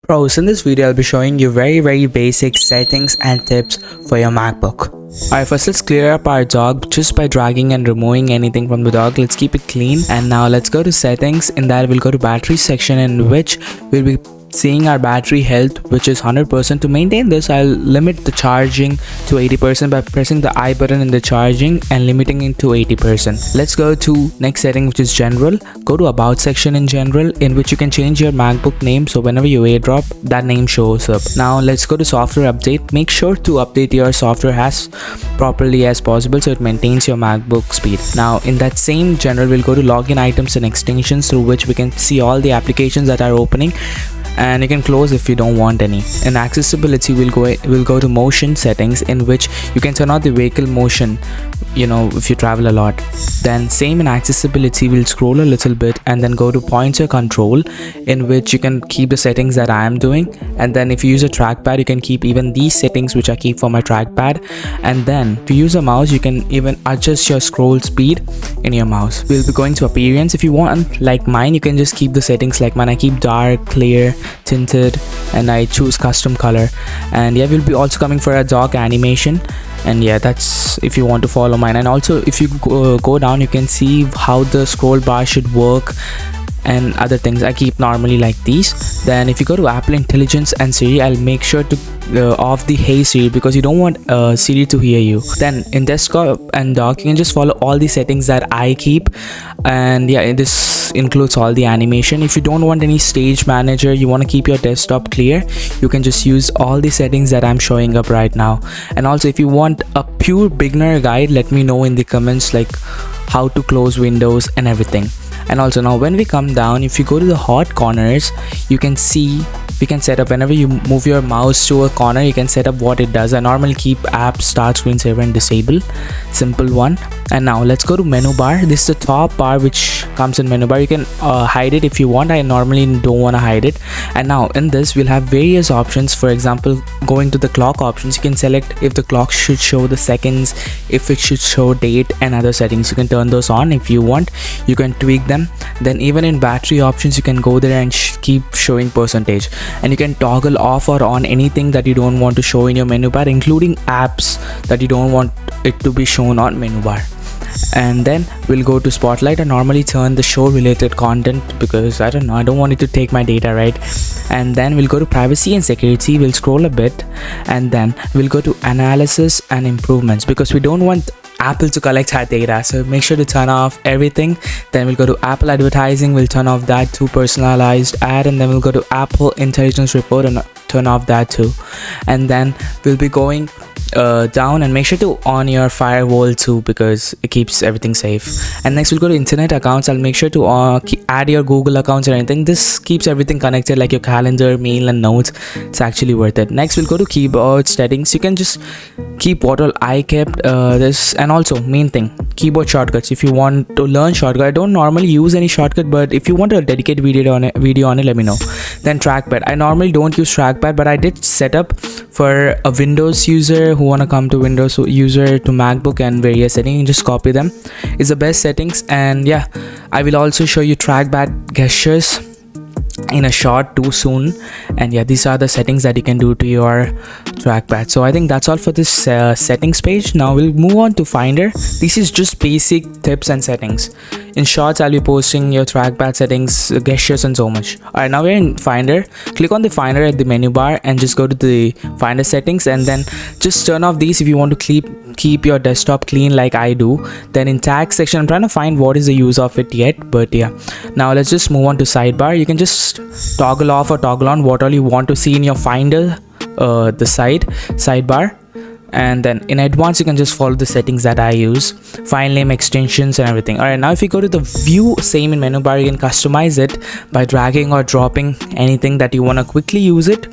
Pros, in this video I'll be showing you very basic settings and tips for your MacBook. Alright, first let's clear up our dock just by dragging and removing anything from the dock. Let's keep it clean, and now let's go to settings. In that we'll go to battery section, in which we'll be seeing our battery health, which is 100%. To maintain this, I'll limit the charging to 80% by pressing the I button in the charging and limiting it to 80%. Let's go to next setting, which is general. Go to about section in general, in which you can change your MacBook name, so whenever you airdrop, that name shows up. Now let's go to software update. Make sure to update your software as properly as possible so it maintains your MacBook speed. Now in that same general, we'll go to login items and extensions, through which we can see all the applications that are opening, and you can close if you don't want any. In accessibility, we'll go to motion settings, in which you can turn on the vehicle motion, if you travel a lot. Then same in accessibility, we'll scroll a little bit and then go to pointer control, in which you can keep the settings that I am doing. And then if you use a trackpad, you can keep even these settings which I keep for my trackpad. And then if you use a mouse, you can even adjust your scroll speed in your mouse. We'll be going to appearance. If you want, like mine, you can just keep the settings like mine. I keep dark, clear, tinted, and I choose custom color. And yeah, we'll be also coming for a dock animation, and yeah, that's if you want to follow mine. And also if you go down, you can see how the scroll bar should work and other things. I keep normally like these. Then if you go to Apple Intelligence and Siri, I'll make sure to off the Hey Siri, because you don't want Siri to hear you. Then in desktop and dock, you can just follow all the settings that I keep, and yeah, this includes all the animation. If you don't want any stage manager, you want to keep your desktop clear, you can just use all the settings that I'm showing up right now. And also if you want a pure beginner guide, let me know in the comments, like how to close windows and everything. And also now when we come down, if you go to the hot corners, you can see we can set up, whenever you move your mouse to a corner, you can set up what it does. I normally keep app, start screensaver and disable, simple one. And now let's go to menu bar. This is the top bar which comes in menu bar. You can hide it if you want. I normally don't want to hide it. And now in this, we'll have various options. For example, going to the clock options, you can select if the clock should show the seconds, if it should show date, and other settings. You can turn those on if you want. You can tweak them. Then even in battery options, you can go there and keep showing percentage, and you can toggle off or on anything that you don't want to show in your menu bar, including apps that you don't want it to be shown on menu bar. And then we'll go to spotlight. I normally turn the show related content, because I don't want it to take my data, right? And then we'll go to privacy and security. We'll scroll a bit, and then we'll go to analysis and improvements, because we don't want Apple to collect our data, so make sure to turn off everything. Then we'll go to Apple advertising, we'll turn off that to personalized ad, and then we'll go to Apple intelligence report and turn off that too. And then we'll be going down, and make sure to on your firewall too, because it keeps everything safe. And next we'll go to internet accounts. I'll make sure to add your Google accounts or anything. This keeps everything connected, like your calendar, mail and notes. It's actually worth it. Next we'll go to keyboard settings. You can just keep what all I kept this. And also main thing, keyboard shortcuts. If you want to learn shortcut, I don't normally use any shortcut, but if you want a dedicated video on it, let me know. Then trackpad, I normally don't use trackpad, but I did set up for a Windows user who want to come to Windows user to MacBook, and various settings. Just copy them. It's the best settings. And yeah, I will also show you trackpad gestures in a short too soon. And yeah, these are the settings that you can do to your trackpad. So I think that's all for this settings page. Now we'll move on to Finder. This is just basic tips and settings. In shorts, I'll be posting your trackpad settings, gestures and so much. Alright, now we're in Finder. Click on the Finder at the menu bar and just go to the Finder settings, and then just turn off these if you want to keep your desktop clean like I do. Then in tag section, I'm trying to find what is the use of it yet, but yeah. Now let's just move on to sidebar. You can just toggle off or toggle on what all you want to see in your Finder, the sidebar. And then in advanced, you can just follow the settings that I use, file name, extensions and everything. Alright, now if you go to the view, same in menu bar, you can customize it by dragging or dropping anything that you want to quickly use it.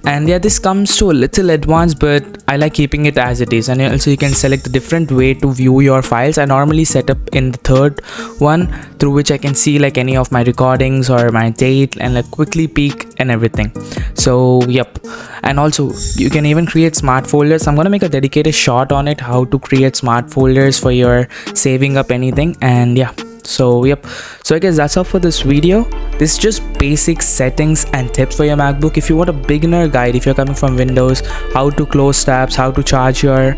And yeah, this comes to a little advanced, but I like keeping it as it is. And also you can select a different way to view your files. I normally set up in the third one, through which I can see like any of my recordings or my date, and like quickly peek and everything. So yep. And also you can even create smart folders. I'm gonna make a dedicated shot on it, how to create smart folders for your saving up anything. And yeah, So yep, so I guess that's all for this video. This is just basic settings and tips for your MacBook. If you want a beginner guide, if you're coming from Windows, how to close tabs, how to charge your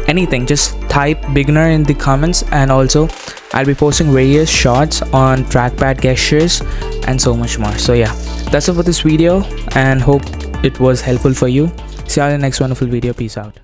anything, just type beginner in the comments. And also I'll be posting various shots on trackpad gestures and so much more. So yeah, that's all for this video, and hope it was helpful for you. See you all in the next wonderful video. Peace out.